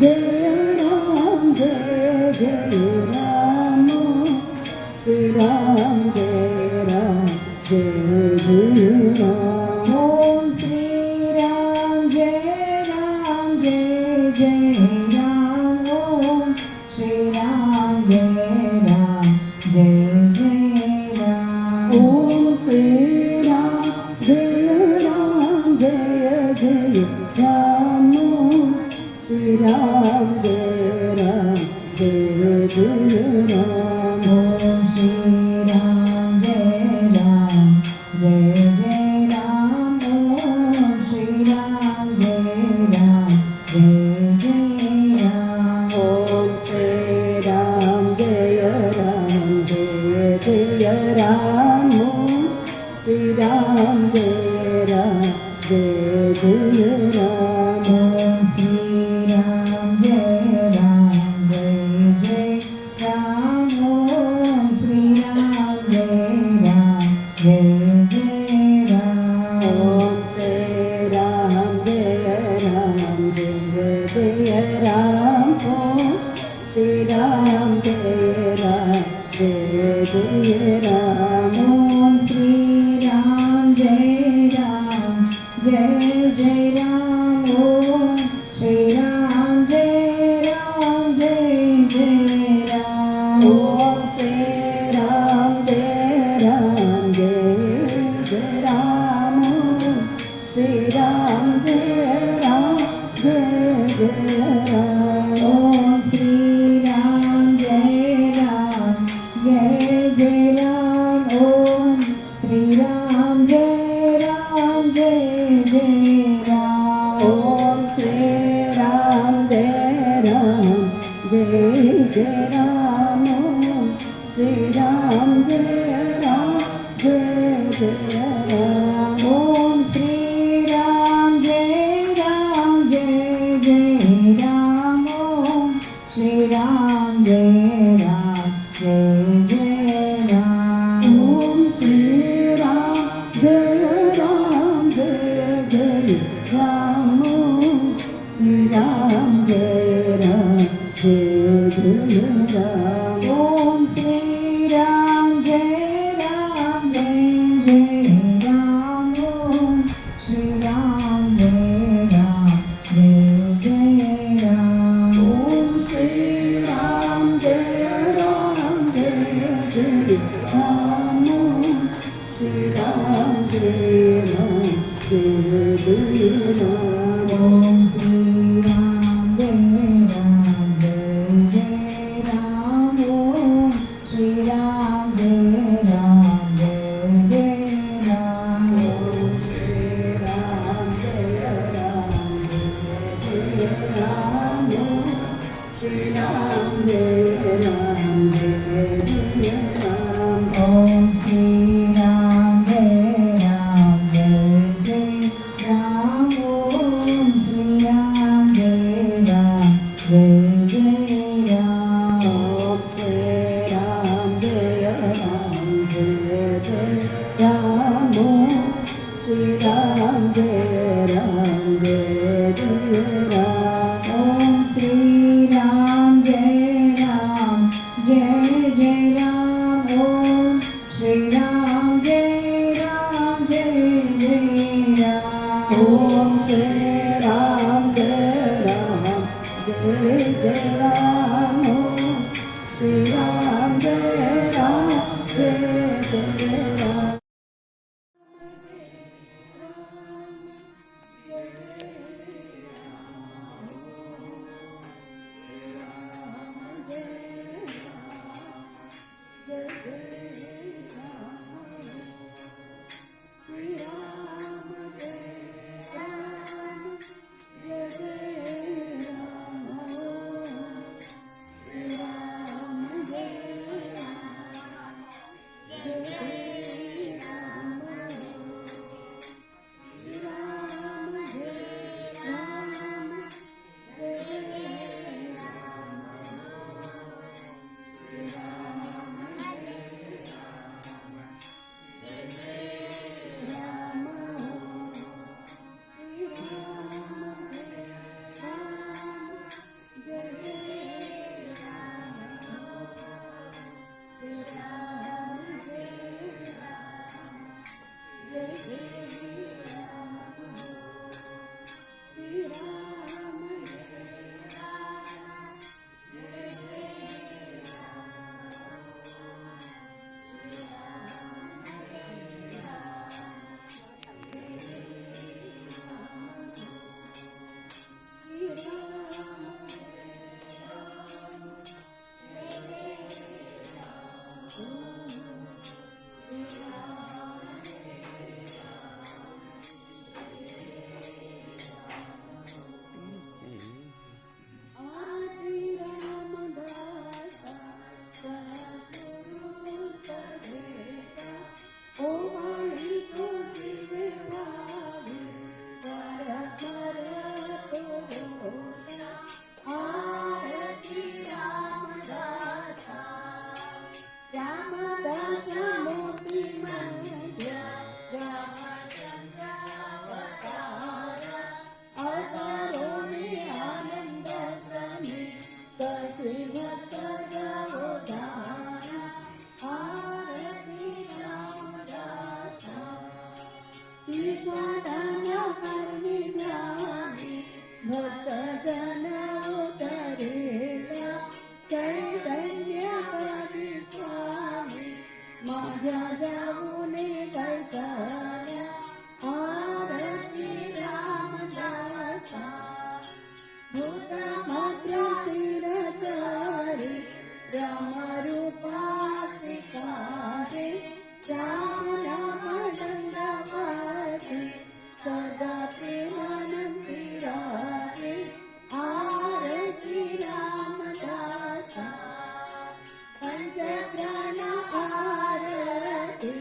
जय राम जय जय राम श्री राम जय राम जय जय राम ओम श्री राम जय जय राम ओम श्री राम जय जय राम ओम श्री राम जय जय राम श्री राम जय जय राम ओम श्री राम जय जय राम ओम श्री राम जय जय राम ओम श्री राम जय जय राम ओम श्री राम जय जय राम ओम श्री राम जय जय राम ओम श्री राम जय जय राम ओम श्री राम जय जय राम ओम श्री राम जय जय राम ओम श्री राम जय जय राम ओम श्री राम जय जय राम ओम श्री राम जय जय राम ओम श्री राम जय जय राम ओम श्री राम जय जय राम ओम श्री राम जय जय राम ओम श्री राम जय जय राम ओम श्री राम जय जय राम ओम श्री राम जय जय राम ओम श्री राम जय जय राम ओम श्री राम जय राम ओम श्री राम जय जय राम ओम श्री राम जय जय राम ओम श्री राम जय जय राम ओम श्री राम जय राम ओम श्री राम जय राम ओम श्री राम जय राम ओम श्री राम जय जय राम ओम श्री राम जय राम ओम श्री राम जय राम ओम श्री राम जय जय राम ओम श्री राम जय जय राम ओम श्री राम जय राम ओम श्री राम जय जय राम ओम श्री राम जय जय राम ओम श्री राम जय जय राम ओम श्री राम जय जय राम ओम श्री राम जय जय राम भक्तजन उतरिला चैतन्यपदी स्वामी माझ्या जाऊने बैसल्या आरती रामदासा भूत मात्र तिरचारी रामरूपासी कारे राम नाम दंडवासी सदा प्रेमानंदी राहे आरती रामदासा पंचप्राण आरती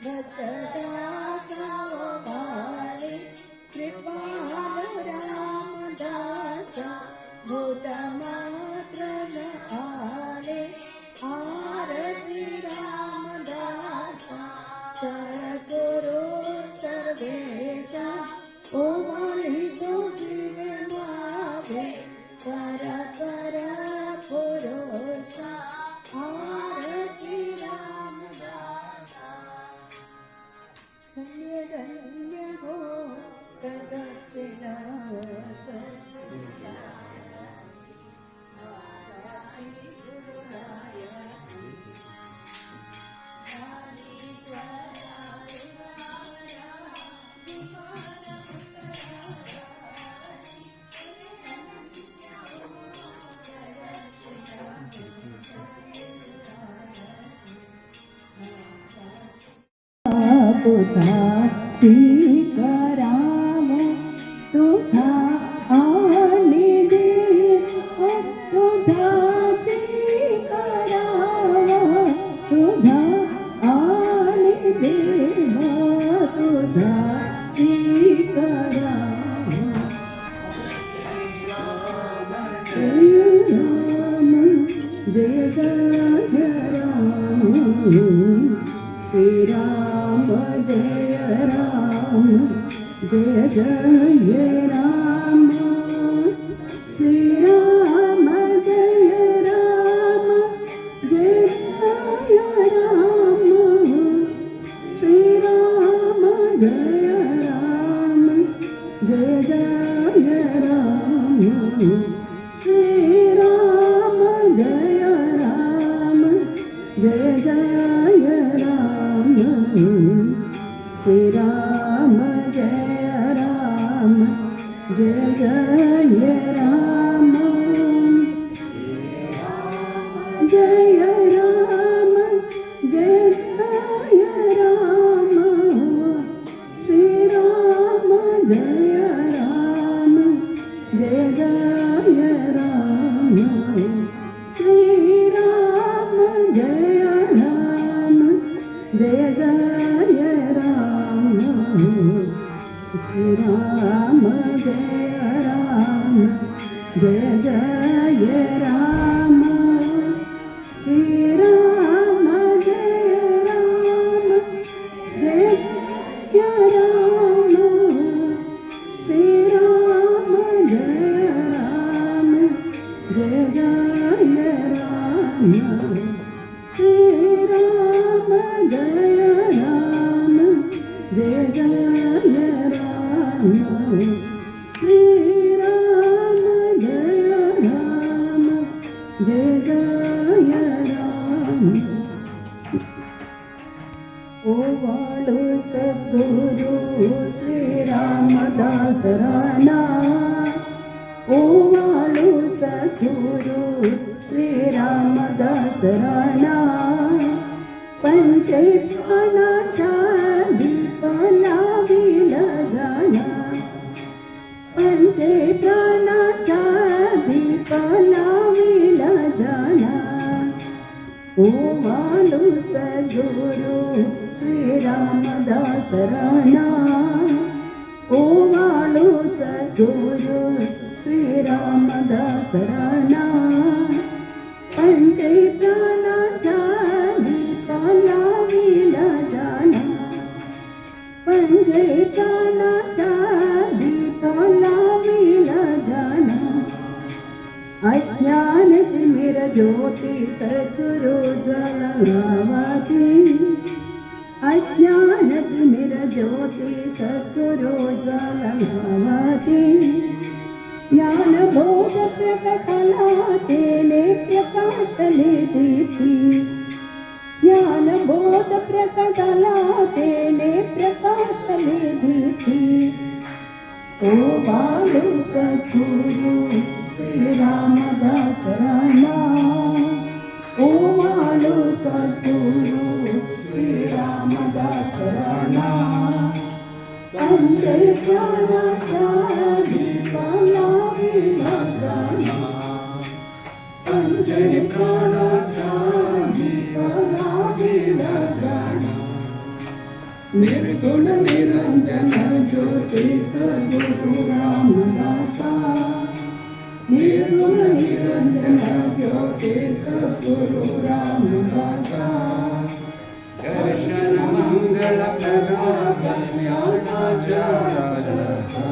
भक्तदासा वाले कृपालु रामदासा भूतमात्र आले आरती रामदासा सद्गुरु सर्वेशा ओवाळितो जीवे मागे पर पर पुरुषा आरती रामदासा धन्य धन्य हो प्रदक्षिणा तुझा कराम तुझा आणि देव तुझा कराम तुझा आणि देव तुझा कराम जय जय राम श्री राम जय राम जय जय राम श्री राम जय राम जय जय राम श्री राम जय राम जय जय राम श्री राम जय राम जय जय राम श्री राम जय राम जय जय राम जय राम जय जय राम श्री राम जय राम जय जय राम श्री राम जय राम जय जय राम श्री राम जय राम जय जय राम श्री राम जय राम जय जय राम श्री राम जय राम जय जय राम श्री राम जय राम जय जय राम श्री राम जय राम जय जय राम ओवाळु सद्गुरु श्री रामदास राणा ओवाळु सद्गुरु श्री रामदास राणा पंचे प्राणाचा दीप लाविला जाणा पंचे प्राणाचा दीप लाविला जाणा ओवाळु सद्गुरु श्री रामदास राणा ओवाळु सद्गुरु श्री रामदास राणा पंचे प्राणाचा दीप लाविला जाणा पंचे प्राणाचा दीप लाविला जाणा अज्ञान तिमिर ज्योति सद्गुरु ज्वलनावती अज्ञान तिमिर ज्योति सद्गुरु ज्वलनावती ज्ञान बोध प्रकटला तेने प्रकाशले देती ज्ञान बोध प्रकटला तेने प्रकाशले देती ओ बालू सद्गुरु श्री रामदास राणा ओ बालू सद्गुरु श्री रामदास राणा पंच प्राणाचा दीपाला विलगणा पंच प्राणाचा दीपाला विलगणा निर्गुण निरंजन ज्योति सद्गुरु रामदासा निर्गुण निरंजन ज्योति सद्गुरु रामदासा दर्शन मंगल प्रदा कल्याणाचा कलसा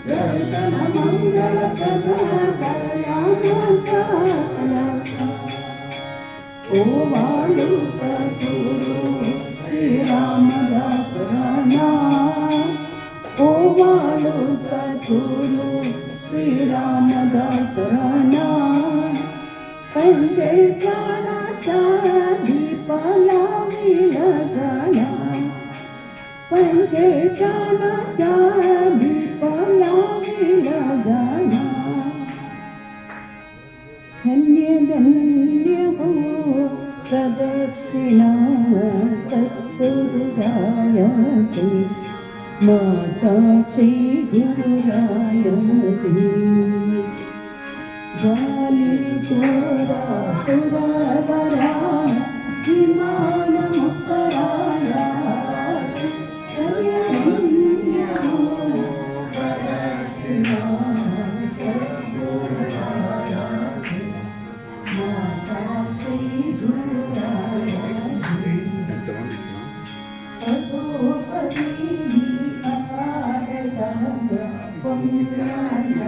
दर्शन मंगल प्रदा कल्याणाचा कलसा ओ वाळू सद्गुरु श्री रामदास राणा ओ वाळू सद्गुरु श्री रामदास राणा पंचे प्राणाचा दीपाला विलगणा पंचे प्राणाचा दीपाला विलगणा धन्य धन्य हो प्रदक्षिणा सद्गुरुरायाची माझ्या श्री गुरुरायाची गाली तोरा सुरवरा विमान मुक्तराया धन्य हो प्रदक्षिणा सद्गुरुरायाची माझ्या श्री गुरुरायाची अधोपदी अपार शब्द पुण्याराधी